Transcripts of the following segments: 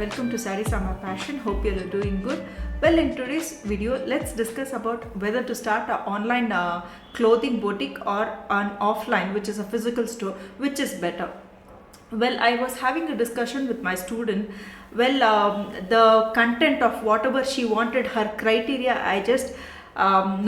welcome to Sareesaremypassion. Hope you're doing good. Well, in today's video, let's discuss about whether to start an online clothing boutique or an offline, which is a physical store, which is better. Well, I was having a discussion with my student. Well, the content of whatever she wanted, her criteria, I just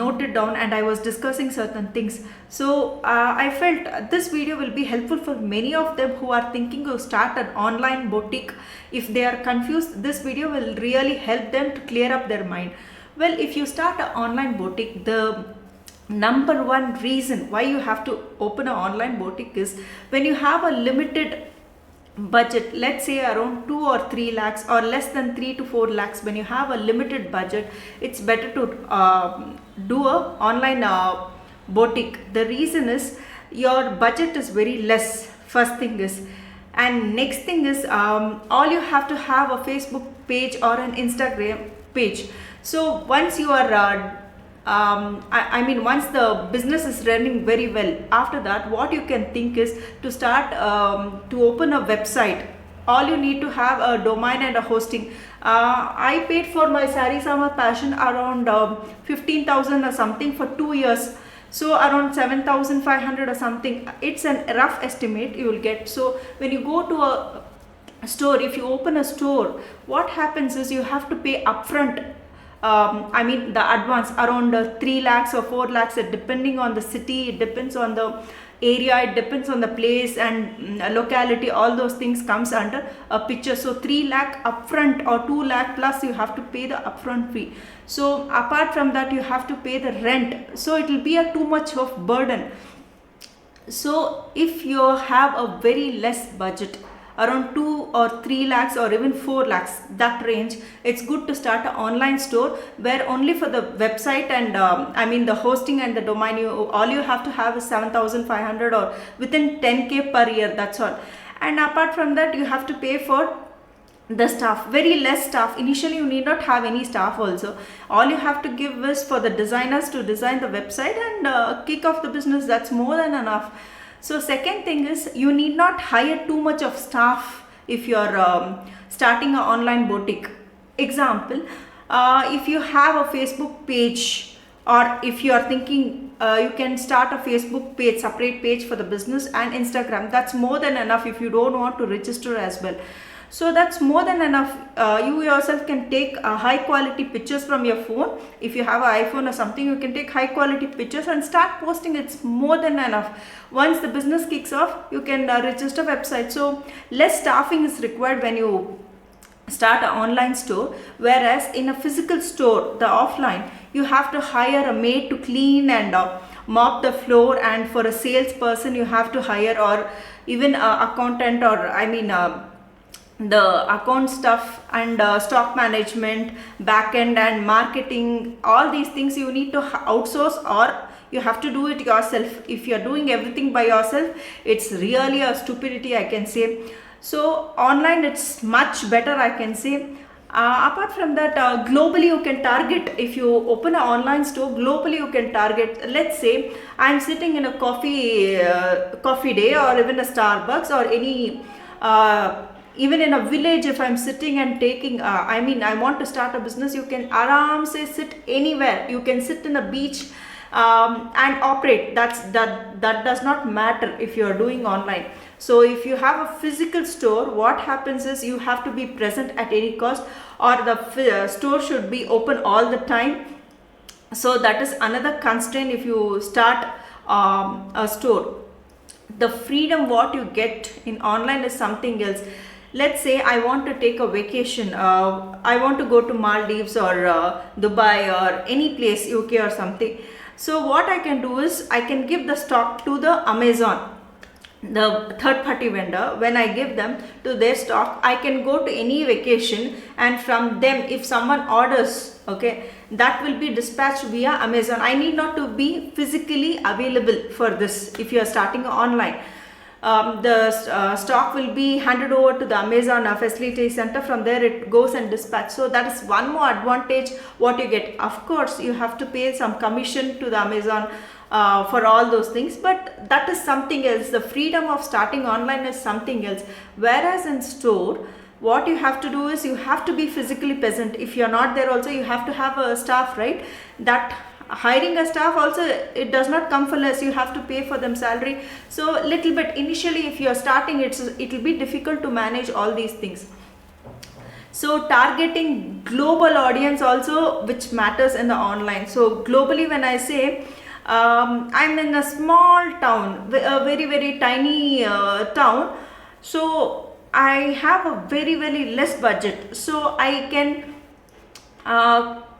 noted down and I was discussing certain things. So I felt this video will be helpful for many of them who are thinking of start an online boutique. If they are confused, this video will really help them to clear up their mind. Well, if you start an online boutique, the number one reason why you have to open an online boutique is when you have a limited budget, let's say around 2 or 3 lakhs or less than 3 to 4 lakhs. When you have a limited budget, it's better to do a online boutique. The reason is your budget is very less, first thing is, and next thing is all you have to have a Facebook page or an Instagram page. So once you are once the business is running very well, after that what you can think is to start to open a website. All you need to have a domain and a hosting. I paid for my Sareesaremypassion around 15,000 or something for 2 years. So around 7,500 or something. It's a rough estimate you will get. So when you go to a store, if you open a store, what happens is you have to pay upfront. The advance around 3 lakhs or 4 lakhs, depending on the city, it depends on the area, it depends on the place and locality. All those things comes under a picture. So 3 lakh upfront or 2 lakh plus you have to pay the upfront fee. So apart from that, you have to pay the rent. So it will be a too much of burden. So if you have a very less budget, around 2 or 3 lakhs or even 4 lakhs, that range, it's good to start an online store where only for the website and the hosting and the domain, all you have to have is 7,500 or within 10k per year, that's all. And apart from that, you have to pay for the staff, very less staff. Initially you need not have any staff also. All you have to give is for the designers to design the website and kick off the business. That's more than enough. So second thing is you need not hire too much of staff if you are starting an online boutique. Example, if you have a Facebook page, or if you are thinking you can start a Facebook page, separate page for the business, and Instagram, that's more than enough if you don't want to register as well. So that's more than enough. You yourself can take high quality pictures from your phone. If you have an iPhone or something, you can take high quality pictures and start posting. It's more than enough. Once the business kicks off, you can register website. So less staffing is required when you start an online store. Whereas in a physical store, the offline, you have to hire a maid to clean and mop the floor, and for a salesperson you have to hire, or even accountant, or the account stuff and stock management, backend and marketing. All these things you need to outsource, or you have to do it yourself. If you are doing everything by yourself, it's really a stupidity, I can say. So online it's much better, I can say. Apart from that, globally you can target. If you open an online store, globally you can target. Let's say I'm sitting in a coffee day, or even a Starbucks, or any even in a village. If I'm sitting and taking I want to start a business, you can aram say sit anywhere. You can sit in a beach and operate. That does not matter if you are doing online. So if you have a physical store, what happens is you have to be present at any cost, or the store should be open all the time. So that is another constraint if you start a store. The freedom what you get in online is something else. Let's say I want to take a vacation. I want to go to Maldives or Dubai or any place, UK or something. So what I can do is I can give the stock to the Amazon, the third party vendor. When I give them to their stock, I can go to any vacation, and from them, if someone orders, okay, that will be dispatched via Amazon. I need not to be physically available for this. If you are starting online, the stock will be handed over to the Amazon facility center. From there it goes and dispatched. So that is one more advantage what you get. Of course you have to pay some commission to the Amazon for all those things, but that is something else. The freedom of starting online is something else. Whereas in store, what you have to do is you have to be physically present. If you're not there also, you have to have a staff, right? That hiring a staff also, it does not come for less. You have to pay for them salary. So little bit initially, if you're starting, it will be difficult to manage all these things. So targeting global audience also, which matters in the online. So globally, when I say I'm in a small town, a very very tiny town, so I have a very very less budget, so I can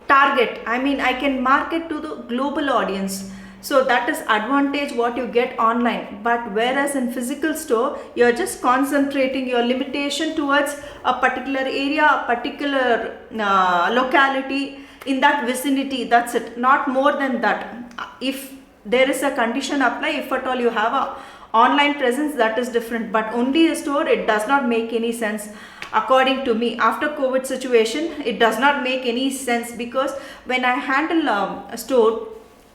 target, I can market to the global audience. So that is advantage what you get online. But whereas in physical store, you're just concentrating your limitation towards a particular area, a particular locality in that vicinity, that's it, not more than that. If there is a condition apply, if at all you have a online presence, that is different. But only a store, it does not make any sense. According to me, after COVID situation, it does not make any sense, because when I handle a store,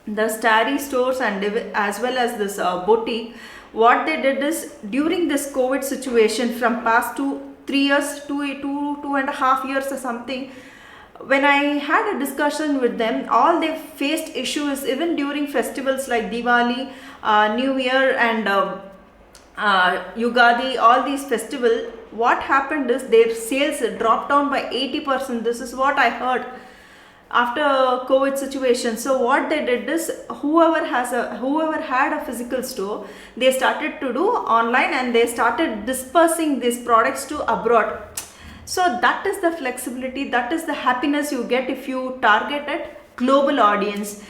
the Saree stores and as well as this boutique, what they did is, during this COVID situation from past 2-3 years, 2.5 years or something, when I had a discussion with them, all they faced issues even during festivals like Diwali, New Year and Yugadi, all these festivals. What happened is their sales dropped down by 80%. This is what I heard after COVID situation. So what they did is, whoever had a physical store, they started to do online and they started dispersing these products to abroad. So that is the flexibility, that is the happiness you get if you target at global audience.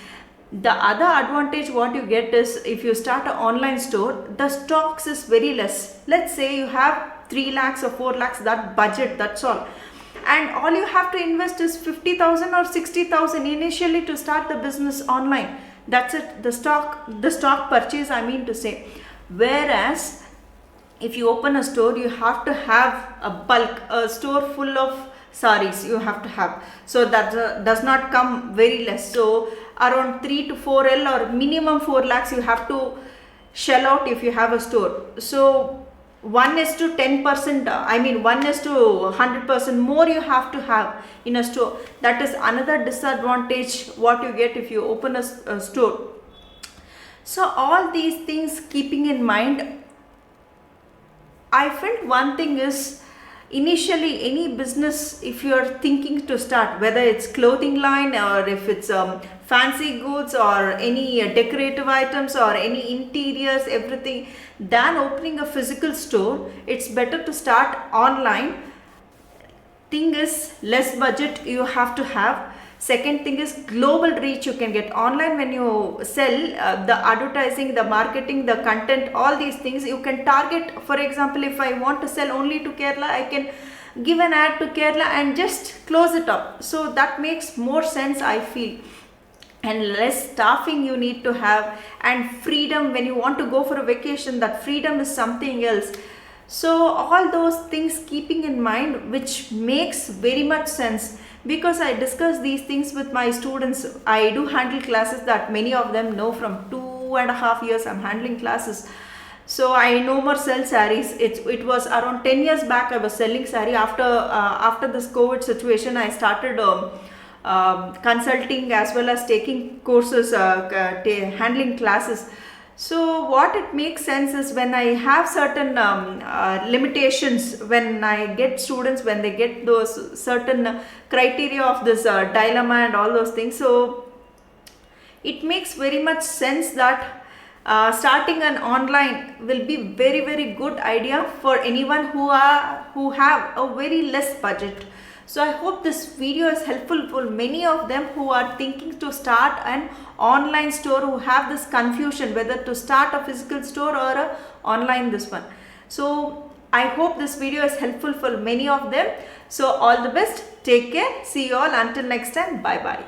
The other advantage what you get is, if you start an online store, the stocks is very less. Let's say you have 3 lakhs or 4 lakhs, that budget, that's all. And all you have to invest is 50,000 or 60,000 initially to start the business online. That's it, the stock purchase, I mean to say. Whereas if you open a store, you have to have a store full of sarees you have to have. So that does not come very less. So around 3 to 4L or minimum 4 lakhs you have to shell out if you have a store. So 1:10%, 1:100% more you have to have in a store. That is another disadvantage what you get if you open a store. So all these things keeping in mind, I felt one thing is, initially any business, if you are thinking to start, whether it's clothing line or if it's fancy goods or any decorative items or any interiors, everything, than opening a physical store, it's better to start online. Thing is, less budget you have to have. Second thing is, global reach you can get online. When you sell, the advertising, the marketing, the content, all these things you can target. For example, if I want to sell only to Kerala, I can give an ad to Kerala and just close it up. So that makes more sense, I feel. And less staffing you need to have, and freedom when you want to go for a vacation, that freedom is something else. So all those things keeping in mind, which makes very much sense, because I discuss these things with my students. I do handle classes that many of them know. From 2.5 years I'm handling classes. So I no more sell sarees. It was around 10 years back I was selling saree. After this COVID situation, I started consulting as well as taking courses, handling classes. So what it makes sense is, when I have certain limitations, when I get students, when they get those certain criteria of this dilemma and all those things, so it makes very much sense that starting an online will be very very good idea for anyone who have a very less budget. So I hope this video is helpful for many of them who are thinking to start an online store, who have this confusion whether to start a physical store or a online this one. So I hope this video is helpful for many of them. So all the best, take care, see you all until next time, bye bye.